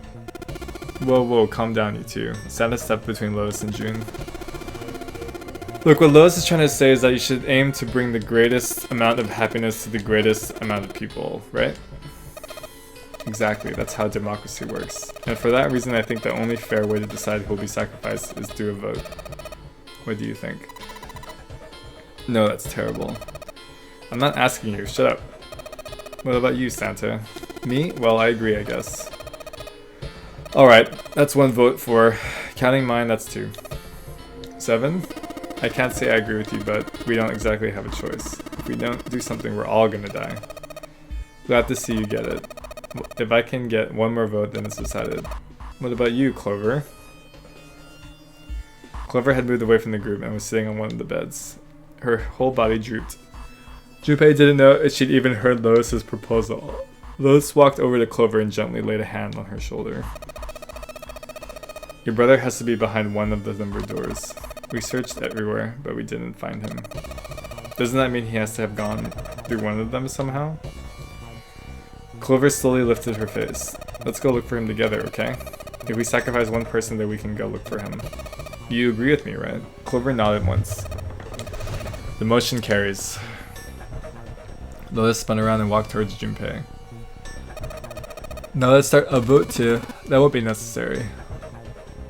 Whoa, whoa, calm down, you two. Stand a step between Lotus and June. Look, what Lotus is trying to say is that you should aim to bring the greatest amount of happiness to the greatest amount of people, right? Exactly, that's how democracy works. And for that reason, I think the only fair way to decide who will be sacrificed is through a vote. What do you think? No, that's terrible. I'm not asking you, shut up. What about you, Santa? Me? Well, I agree, I guess. Alright, that's 1 vote for. Counting mine, that's 2. 7? I can't say I agree with you, but we don't exactly have a choice. If we don't do something, we're all gonna die. Glad to see you get it. If I can get 1 more vote, then it's decided. What about you, Clover? Clover had moved away from the group and was sitting on one of the beds. Her whole body drooped. Junpei didn't know if she'd even heard Lotus's proposal. Lotus walked over to Clover and gently laid a hand on her shoulder. Your brother has to be behind one of the numbered doors. We searched everywhere, but we didn't find him. Doesn't that mean he has to have gone through one of them somehow? Clover slowly lifted her face. Let's go look for him together, okay? If we sacrifice 1 person, then we can go look for him. You agree with me, right? Clover nodded once. The motion carries. Lotus spun around and walked towards Junpei. Now let's start a vote too. That won't be necessary.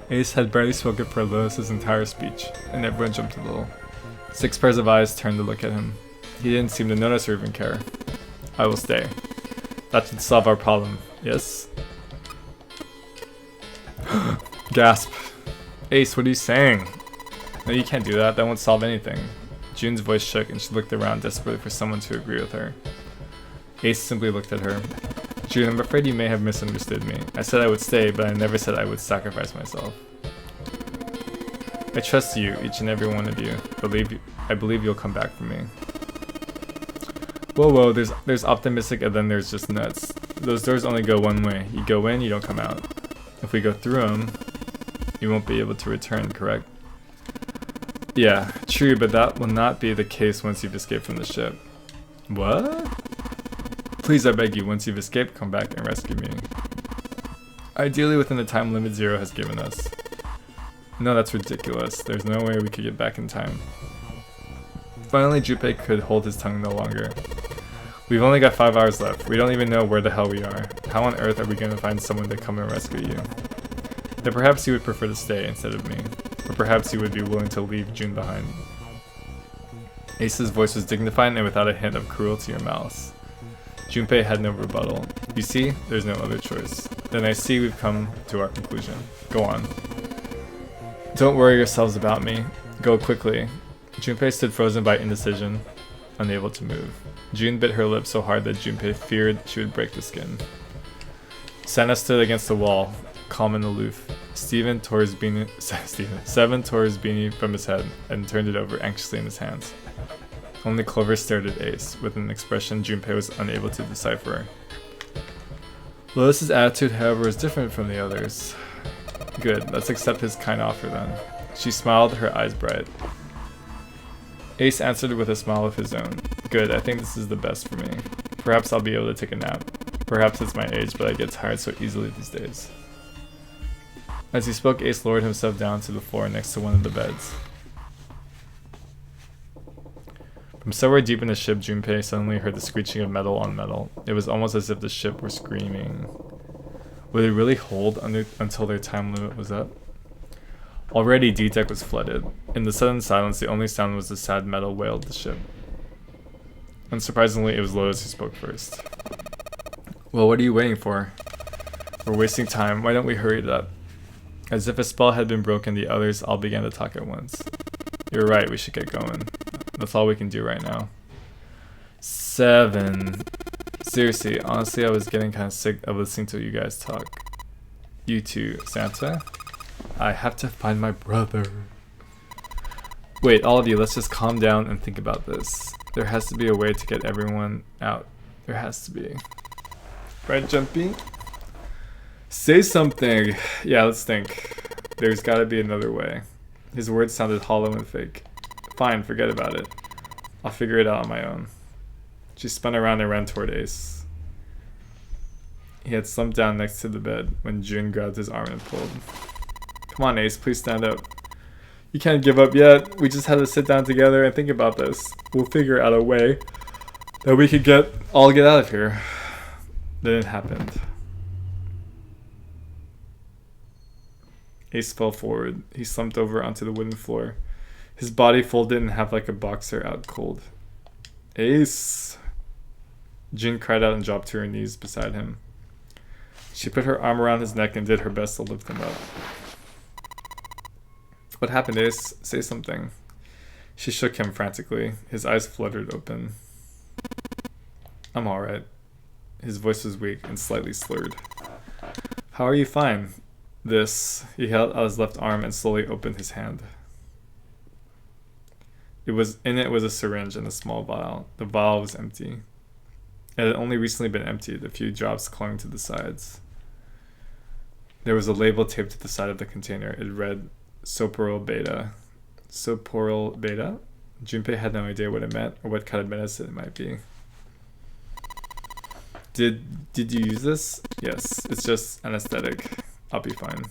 Ace had barely spoken for Lotus's entire speech, and everyone jumped a little. 6 pairs of eyes turned to look at him. He didn't seem to notice or even care. I will stay. That should solve our problem, yes? Gasp. Ace, what are you saying? No, you can't do that. That won't solve anything. June's voice shook and she looked around desperately for someone to agree with her. Ace simply looked at her. June, I'm afraid you may have misunderstood me. I said I would stay, but I never said I would sacrifice myself. I trust you, each and every one of you. I believe you'll come back for me. Whoa, whoa, there's optimistic and then there's just nuts. Those doors only go one way. You go in, you don't come out. If we go through them, you won't be able to return, correct? Yeah, true, but that will not be the case once you've escaped from the ship. What? Please, I beg you, once you've escaped, come back and rescue me. Ideally within the time limit Zero has given us. No, that's ridiculous. There's no way we could get back in time. Finally, Junpei could hold his tongue no longer. We've only got 5 hours left. We don't even know where the hell we are. How on earth are we going to find someone to come and rescue you? Then perhaps you would prefer to stay instead of me. Or perhaps you would be willing to leave June behind. Ace's voice was dignified and without a hint of cruelty or malice. Junpei had no rebuttal. You see, there's no other choice. Then I see we've come to our conclusion. Go on. Don't worry yourselves about me. Go quickly. Junpei stood frozen by indecision, unable to move. June bit her lips so hard that Junpei feared she would break the skin. Sana stood against the wall, calm and aloof. Seven tore his beanie from his head and turned it over anxiously in his hands. Only Clover stared at Ace, with an expression Junpei was unable to decipher. Lotus's attitude, however, was different from the others. Good, let's accept his kind offer then. She smiled, her eyes bright. Ace answered with a smile of his own. Good, I think this is the best for me. Perhaps I'll be able to take a nap. Perhaps it's my age, but I get tired so easily these days. As he spoke, Ace lowered himself down to the floor next to one of the beds. From somewhere deep in the ship, Junpei suddenly heard the screeching of metal on metal. It was almost as if the ship were screaming. Would it really hold until their time limit was up? Already, D-Deck was flooded. In the sudden silence, the only sound was the sad metal wail of the ship. Unsurprisingly, it was Lotus who spoke first. Well, what are you waiting for? We're wasting time. Why don't we hurry it up? As if a spell had been broken, the others all began to talk at once. You're right, we should get going. That's all we can do right now. 7. Seriously, honestly, I was getting kind of sick of listening to you guys talk. You too, Santa? I have to find my brother. Wait, all of you, let's just calm down and think about this. There has to be a way to get everyone out. There has to be. Right, Jumpy? Say something. Yeah, let's think. There's gotta be another way. His words sounded hollow and fake. Fine, forget about it. I'll figure it out on my own. She spun around and ran toward Ace. He had slumped down next to the bed when June grabbed his arm and pulled. Come on, Ace, please stand up. You can't give up yet. We just had to sit down together and think about this. We'll figure out a way that we could all get out of here. Then it happened. Ace fell forward. He slumped over onto the wooden floor. His body folded in half like a boxer out cold. Ace! Jin cried out and dropped to her knees beside him. She put her arm around his neck and did her best to lift him up. What happened, Ace? Say something. She shook him frantically. His eyes fluttered open. I'm alright. His voice was weak and slightly slurred. How are you fine? He held out his left arm and slowly opened his hand. In it was a syringe and a small vial. The vial was empty. It had only recently been emptied, a few drops clung to the sides. There was a label taped to the side of the container. It read, Soporal Beta. Soporal Beta? Junpei had no idea what it meant or what kind of medicine it might be. Did you use this? Yes, it's just anesthetic. I'll be fine.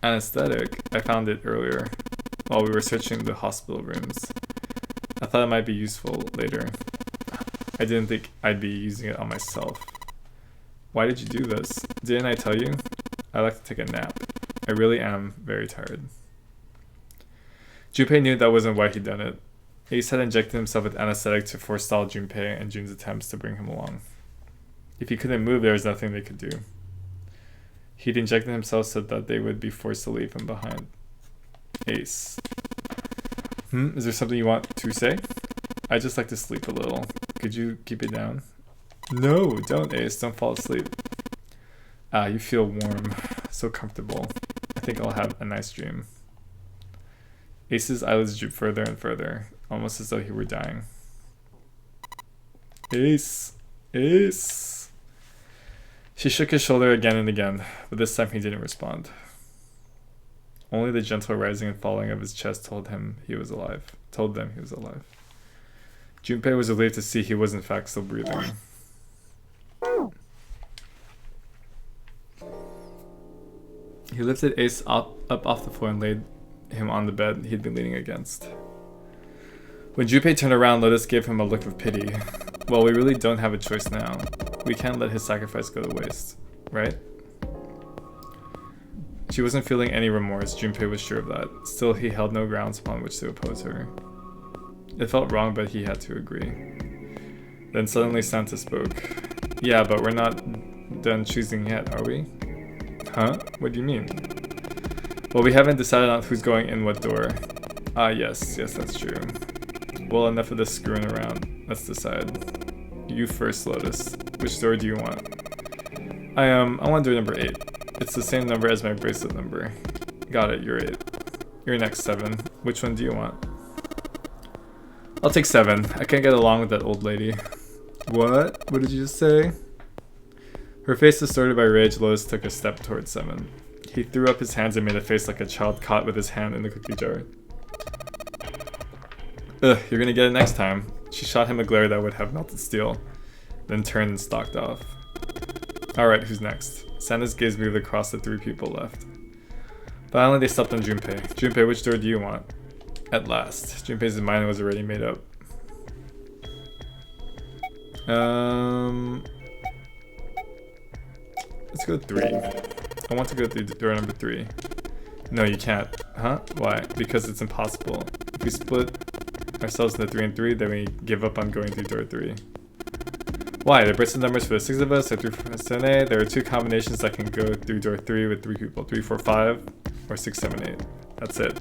Anesthetic? I found it earlier while we were searching the hospital rooms. I thought it might be useful later. I didn't think I'd be using it on myself. Why did you do this? Didn't I tell you? I like to take a nap. I really am very tired. Junpei knew that wasn't why he'd done it. Ace had injected himself with anesthetic to forestall Junpei and Jun's attempts to bring him along. If he couldn't move, there was nothing they could do. He'd injected himself so that they would be forced to leave him behind. Ace. Is there something you want to say? I just like to sleep a little. Could you keep it down? No, don't, Ace. Don't fall asleep. Ah, you feel warm. So comfortable. I think I'll have a nice dream. Ace's eyelids drooped further and further, almost as though he were dying. Ace. Ace. She shook his shoulder again and again, but this time he didn't respond. Only the gentle rising and falling of his chest told them he was alive. Junpei was relieved to see he was in fact still breathing. He lifted Ace up off the floor and laid him on the bed he'd been leaning against. When Junpei turned around, Lotus gave him a look of pity. Well, we really don't have a choice now. We can't let his sacrifice go to waste, right? She wasn't feeling any remorse, Junpei was sure of that. Still, he held no grounds upon which to oppose her. It felt wrong, but he had to agree. Then suddenly Santa spoke. Yeah, but we're not done choosing yet, are we? Huh? What do you mean? Well, we haven't decided on who's going in what door. Ah, yes, that's true. Well, enough of this screwing around. Let's decide. You first, Lotus. Which door do you want? I want door number 8. It's the same number as my bracelet number. Got it, you're 8. You're next, 7. Which one do you want? I'll take 7. I can't get along with that old lady. What? What did you just say? Her face distorted by rage, Lotus took a step towards 7. He threw up his hands and made a face like a child caught with his hand in the cookie jar. Ugh, you're gonna get it next time. She shot him a glare that would have melted steel, then turned and stalked off. Alright, who's next? Santa's gaze moved across the 3 people left. Finally, they stopped on Junpei. Junpei, which door do you want? At last. Junpei's mind was already made up. Let's go 3. I want to go through door number 3. No, you can't. Huh? Why? Because it's impossible. If we split ourselves into 3 and 3, then we give up on going through door 3. Why? The bracelet numbers for the 6 of us are 3, 4, 7, 8. There are 2 combinations that can go through door 3 with 3 people. 3, 4, 5, or 6, 7, 8. That's it.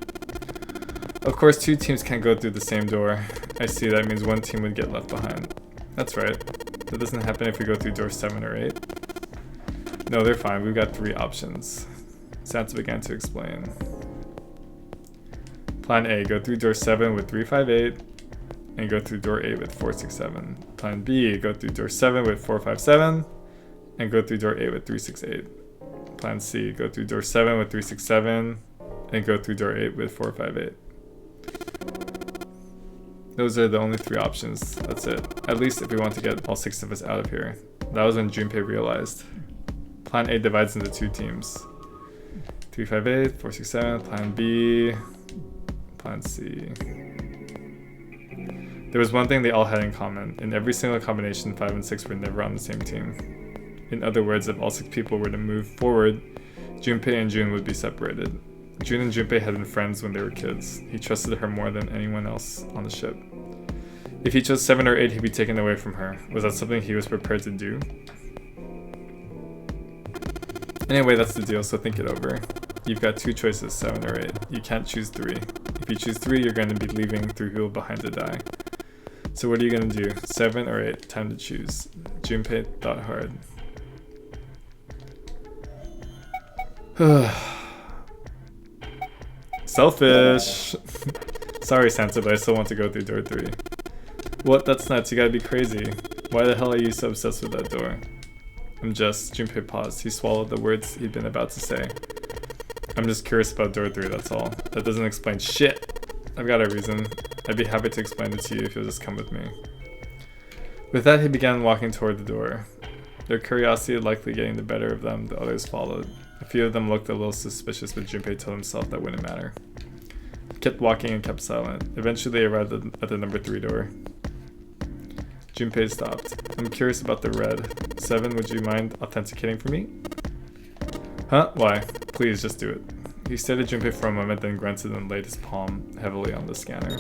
Of course, 2 teams can't go through the same door. I see, that means 1 team would get left behind. That's right. That doesn't happen if we go through door 7 or 8. No, they're fine. We've got 3 options. Santa began to explain. Plan A, go through door 7 with 358 and go through door 8 with 467. Plan B, go through door 7 with 457 and go through door 8 with 368. Plan C, go through door 7 with 367 and go through door 8 with 458. Those are the only 3 options. That's it. At least if we want to get all 6 of us out of here. That was when Junpei realized. Plan A divides into 2 teams. 358, 467, Plan B, Plan C. There was one thing they all had in common. In every single combination, 5 and 6 were never on the same team. In other words, if all 6 people were to move forward, Junpei and Jun would be separated. Jun and Junpei had been friends when they were kids. He trusted her more than anyone else on the ship. If he chose 7 or 8, he'd be taken away from her. Was that something he was prepared to do? Anyway, that's the deal, so think it over. You've got 2 choices, 7 or 8. You can't choose 3. If you choose 3, you're going to be leaving 3 people behind to die. So what are you going to do? 7 or 8? Time to choose. Junpei thought hard. Selfish! Sorry, Santa, but I still want to go through door 3. What? That's nuts. You gotta be crazy. Why the hell are you so obsessed with that door? I'm just... Junpei paused. He swallowed the words he'd been about to say. I'm just curious about door 3, that's all. That doesn't explain shit! I've got a reason. I'd be happy to explain it to you if you'll just come with me. With that, he began walking toward the door. Their curiosity likely getting the better of them, the others followed. A few of them looked a little suspicious, but Junpei told himself that wouldn't matter. He kept walking and kept silent. Eventually, they arrived at the number 3 door. Junpei stopped. I'm curious about the red. 7, would you mind authenticating for me? Huh? Why? Please, just do it. He stared at Junpei for a moment, then grunted and laid his palm heavily on the scanner.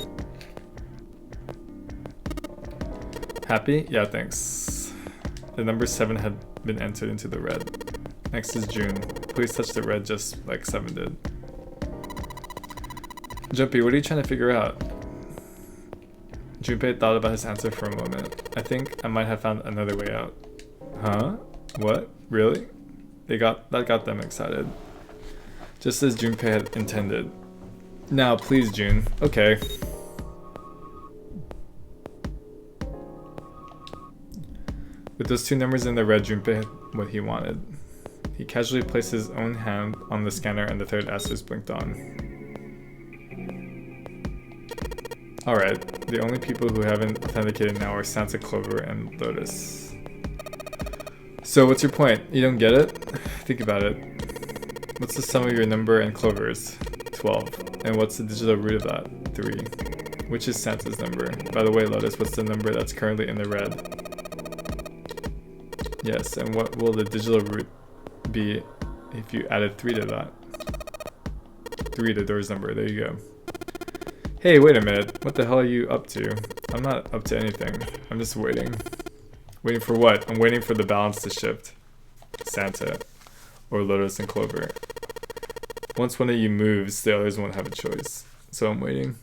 Happy? Yeah, thanks. The number 7 had been entered into the red. Next is June. Please touch the red just like 7 did. Junpei, what are you trying to figure out? Junpei thought about his answer for a moment. I think I might have found another way out. Huh? What? Really? That got them excited. Just as Junpei had intended. Now, please, June. Okay. With those 2 numbers in the red, Junpei had what he wanted. He casually placed his own hand on the scanner and the third asterisk blinked on. Alright, the only people who haven't authenticated now are Santa, Clover, and Lotus. So what's your point? You don't get it? Think about it. What's the sum of your number and Clover's? 12. And what's the digital root of that? 3. Which is Santa's number? By the way, Lotus, what's the number that's currently in the red? Yes, and what will the digital root be if you added 3 to that? 3 to Door's number, there you go. Hey, wait a minute. What the hell are you up to? I'm not up to anything. I'm just waiting. Waiting for what? I'm waiting for the balance to shift. Santa. Or Lotus and Clover. Once one of you moves, the others won't have a choice. So I'm waiting.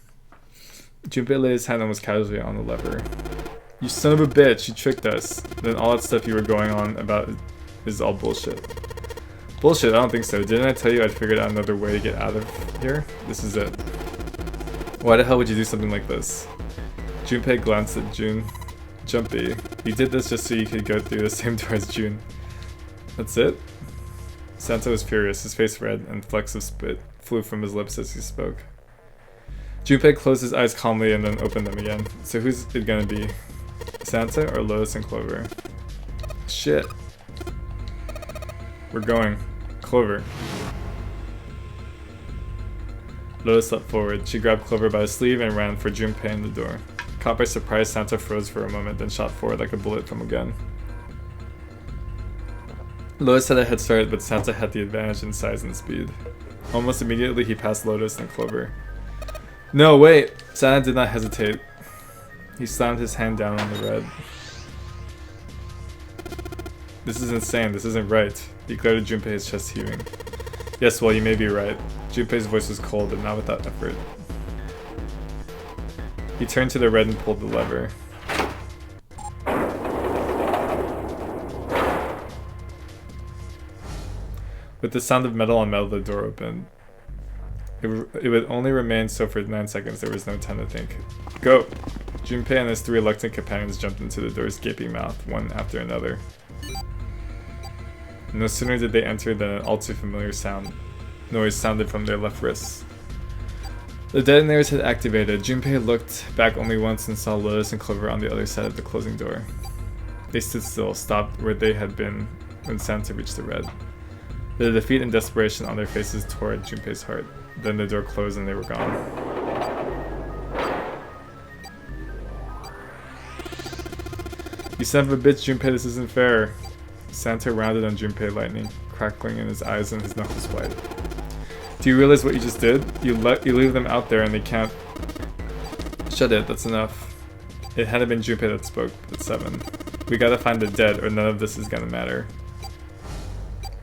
Junpei laid his hand almost casually on the lever. You son of a bitch, you tricked us. Then all that stuff you were going on about is all bullshit. Bullshit? I don't think so. Didn't I tell you I'd figured out another way to get out of here? This is it. Why the hell would you do something like this? Junpei glanced at Jumpy. You did this just so you could go through the same door as June. That's it? Santa was furious, his face red, and flecks of spit flew from his lips as he spoke. Junpei closed his eyes calmly and then opened them again. So who's it gonna be? Santa or Lotus and Clover? Shit. We're going. Clover. Lotus leapt forward. She grabbed Clover by the sleeve and ran for Junpei in the door. Caught by surprise, Santa froze for a moment, then shot forward like a bullet from a gun. Lotus had a head start, but Santa had the advantage in size and speed. Almost immediately, he passed Lotus and Clover. No, wait! Santa did not hesitate. He slammed his hand down on the red. This is insane, this isn't right. He glared at Junpei, his chest heaving. Yes, well, you may be right. Junpei's voice was cold, but not without effort. He turned to the red and pulled the lever. With the sound of metal on metal, the door opened. It would only remain so for 9 seconds. There was no time to think. Go! Junpei and his 3 reluctant companions jumped into the door's gaping mouth, one after another. No sooner did they enter than an all too familiar noise sounded from their left wrists. The detonators had activated. Junpei looked back only once and saw Lotus and Clover on the other side of the closing door. They stood still, stopped where they had been when Santa reached the red. The defeat and desperation on their faces tore at Junpei's heart. Then the door closed and they were gone. You son of a bitch, Junpei, this isn't fair. Santa rounded on Junpei, lightning crackling in his eyes and his knuckles white. Do you realize what you just did? You leave them out there and they can't... Shut it, that's enough. It hadn't been Junpei that spoke, but 7. We gotta find the dead or none of this is gonna matter.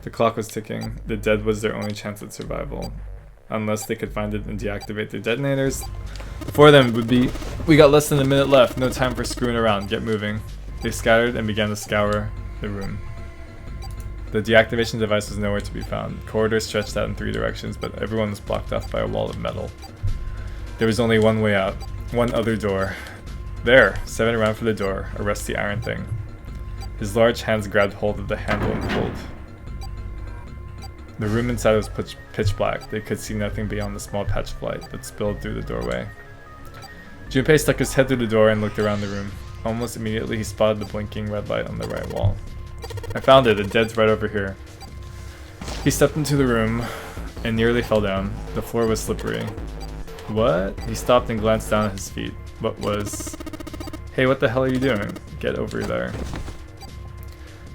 The clock was ticking. The dead was their only chance at survival. Unless they could find it and deactivate their detonators. For them would be... We got less than a minute left, no time for screwing around, get moving. They scattered and began to scour the room. The deactivation device was nowhere to be found. Corridors stretched out in 3 directions, but everyone was blocked off by a wall of metal. There was only one way out. One other door. There! 7 ran for the door, a rusty iron thing. His large hands grabbed hold of the handle and pulled. The room inside was pitch black. They could see nothing beyond the small patch of light that spilled through the doorway. Junpei stuck his head through the door and looked around the room. Almost immediately, he spotted the blinking red light on the right wall. I found it. The dead's right over here. He stepped into the room and nearly fell down. The floor was slippery. What? He stopped and glanced down at his feet. What was... Hey, what the hell are you doing? Get over there.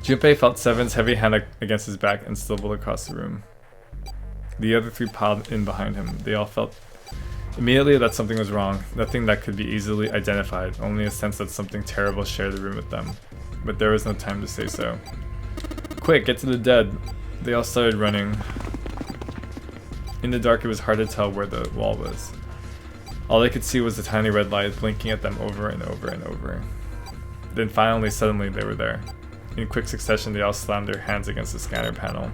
Junpei felt 7's heavy hand against his back and stumbled across the room. The other 3 piled in behind him. They all felt immediately that something was wrong. Nothing that could be easily identified, only a sense that something terrible shared the room with them. But there was no time to say so. Quick, get to the dead! They all started running. In the dark, it was hard to tell where the wall was. All they could see was the tiny red light blinking at them over and over and over. Then finally, suddenly, they were there. In quick succession, they all slammed their hands against the scanner panel.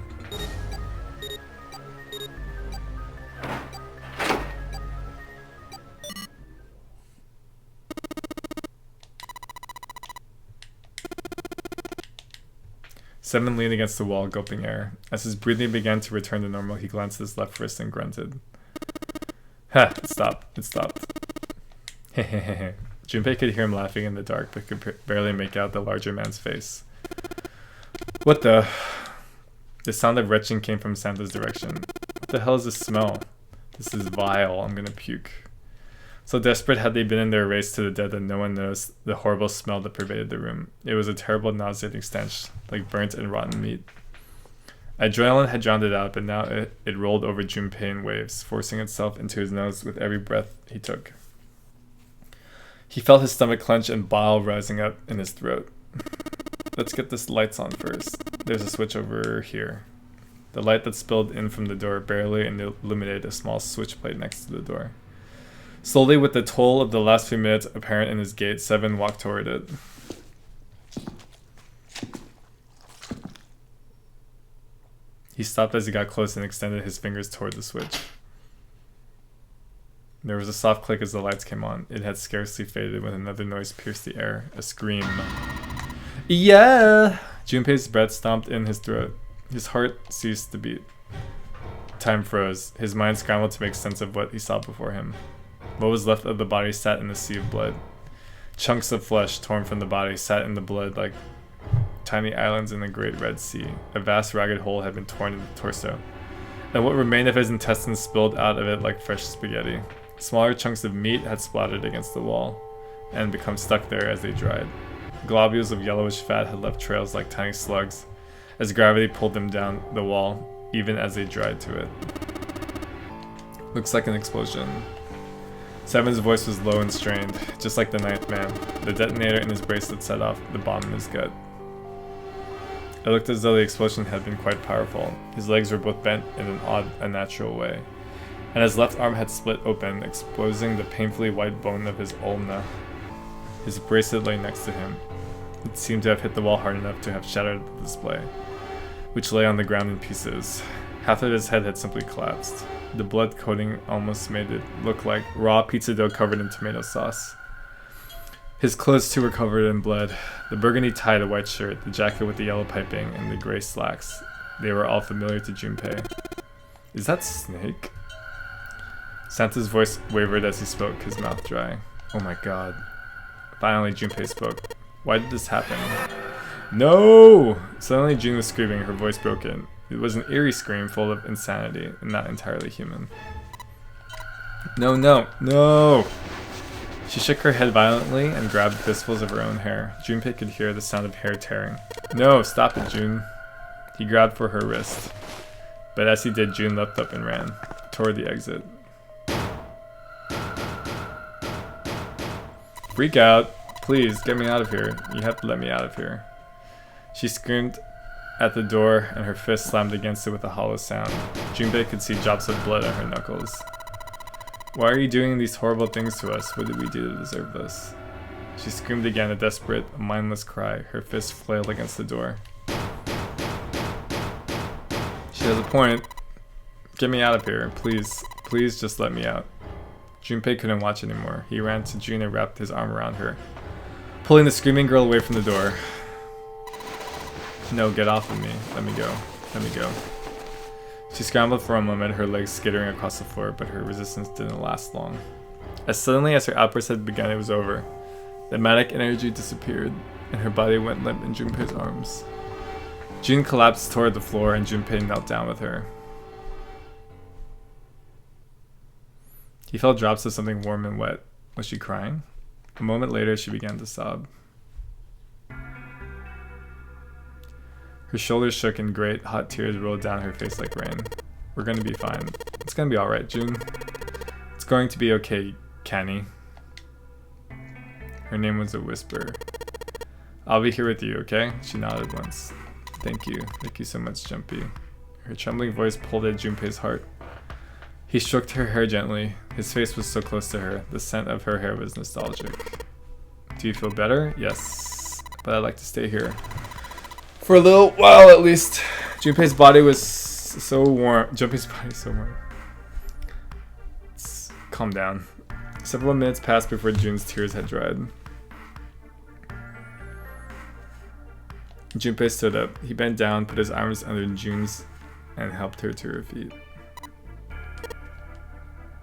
Seven leaned against the wall, gulping air. As his breathing began to return to normal, he glanced at his left wrist and grunted. Ha! It stopped. It stopped. Hehehe. Junpei could hear him laughing in the dark, but could barely make out the larger man's face. What the? The sound of retching came from Santa's direction. What the hell is this smell? This is vile. I'm gonna puke. So desperate had they been in their race to the dead that no one noticed the horrible smell that pervaded the room. It was a terrible nauseating stench, like burnt and rotten meat. Adrenaline had drowned it out, but now it rolled over Junpei in waves, forcing itself into his nose with every breath he took. He felt his stomach clench and bile rising up in his throat. Let's get the lights on first. There's a switch over here. The light that spilled in from the door barely illuminated a small switch plate next to the door. Slowly, with the toll of the last few minutes apparent in his gait, Seven walked toward it. He stopped as he got close and extended his fingers toward the switch. There was a soft click as the lights came on. It had scarcely faded when another noise pierced the air. A scream. Yeah! Junpei's breath stomped in his throat. His heart ceased to beat. Time froze. His mind scrambled to make sense of what he saw before him. What was left of the body sat in a sea of blood. Chunks of flesh torn from the body sat in the blood like tiny islands in the great Red Sea. A vast ragged hole had been torn in the torso, and what remained of his intestines spilled out of it like fresh spaghetti. Smaller chunks of meat had splattered against the wall and become stuck there as they dried. Globules of yellowish fat had left trails like tiny slugs as gravity pulled them down the wall, even as they dried to it. Looks like an explosion. Seven's voice was low and strained, just like the ninth man. The detonator in his bracelet set off the bomb in his gut. It looked as though the explosion had been quite powerful. His legs were both bent in an odd, unnatural way, and his left arm had split open, exposing the painfully white bone of his ulna. His bracelet lay next to him. It seemed to have hit the wall hard enough to have shattered the display, which lay on the ground in pieces. Half of his head had simply collapsed. The blood coating almost made it look like raw pizza dough covered in tomato sauce. His clothes too were covered in blood. The burgundy tie, the white shirt, the jacket with the yellow piping, and the gray slacks. They were all familiar to Junpei. Is that Snake? Santa's voice wavered as he spoke, his mouth dry. Oh my god. Finally, Junpei spoke. Why did this happen? No! Suddenly June was screaming, her voice broken. It was an eerie scream full of insanity and not entirely human. No, no, no! She shook her head violently and grabbed fistfuls of her own hair. Junpei could hear the sound of hair tearing. No, stop it, June. He grabbed for her wrist. But as he did, June leapt up and ran toward the exit. Freak out. Please, get me out of here. You have to let me out of here. She screamed at the door, and her fist slammed against it with a hollow sound. Junpei could see drops of blood on her knuckles. Why are you doing these horrible things to us? What did we do to deserve this? She screamed again, a desperate, mindless cry. Her fist flailed against the door. She has a point. Get me out of here. Please, please just let me out. Junpei couldn't watch anymore. He ran to June and wrapped his arm around her, pulling the screaming girl away from the door. No, get off of me. Let me go. Let me go. She scrambled for a moment, her legs skittering across the floor, but her resistance didn't last long. As suddenly as her outburst had begun, it was over. The manic energy disappeared, and her body went limp in Junpei's arms. June collapsed toward the floor, and Junpei knelt down with her. He felt drops of something warm and wet. Was she crying? A moment later, she began to sob. Her shoulders shook and great, hot tears rolled down her face like rain. We're gonna be fine. It's gonna be alright, June. It's going to be okay, Canny. Her name was a whisper. I'll be here with you, okay? She nodded once. Thank you. Thank you so much, Jumpy. Her trembling voice pulled at Junpei's heart. He stroked her hair gently. His face was so close to her. The scent of her hair was nostalgic. Do you feel better? Yes. But I'd like to stay here. For a little while, at least. Junpei's body was so warm. Junpei's body is so warm. Calm down. Several minutes passed before June's tears had dried. Junpei stood up. He bent down, put his arms under Jun's, and helped her to her feet.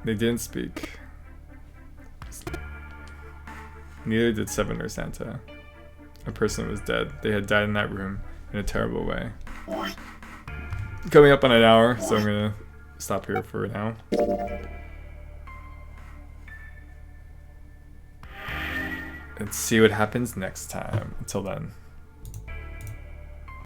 They didn't speak. Neither did Seven or Santa. A person was dead. They had died in that room in a terrible way. Coming up on an hour, so I'm gonna stop here for now. And see what happens next time. Until then.